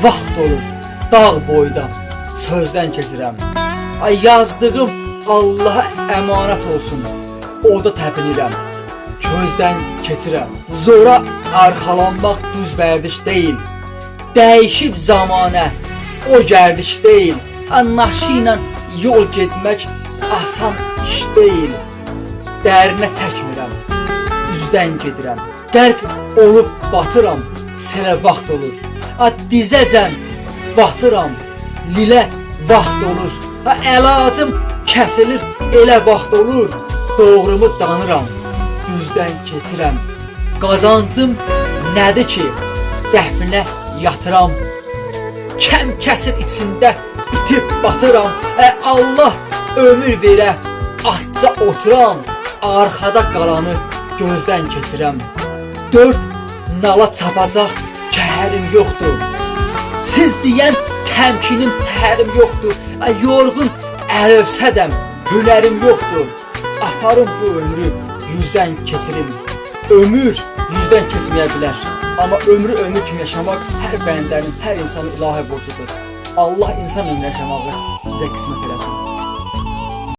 vaxt olur, dağ boyda sözdən keçirəm. Ay yazdığım Allaha əmanət olsun, orada təpinirəm, közdən keçirəm. Zora arxalanmaq düz vərdiş deyil, dəyişib zamanə o gərdiş deyil. Naşı ilə yol getmək asan iş deyil. Dərinə çəkmirəm, üzdən gedirəm. Qərq olub batıram, selə vaxt olur. Dizəcəm, batıram, lilə vaxt olur. Əlacım kəsilir, elə vaxt olur. Doğrumu danıram, düzdən keçirəm. Qazancım nədir ki, dəfnə yatıram. Kəm kəsir içində itib batıram. Allah ömür verə, atca oturam. Arxada qalanı gözdən keçirəm. Dörd nala çapacaq kəhərim yoxdur. Siz deyən təmkinim, təhərim yoxdur. Yorğun ərövsədəm, hünərim yoxdur. Aparım bu ömrü yüzdən keçirim. Ömür yüzdən keçməyə bilər. Amma ömrü ömür kimi yaşamaq hər bəndənin, hər insanın ilahi borcudur. Allah insan ömrü yaşamağı bizə qismət eləsin.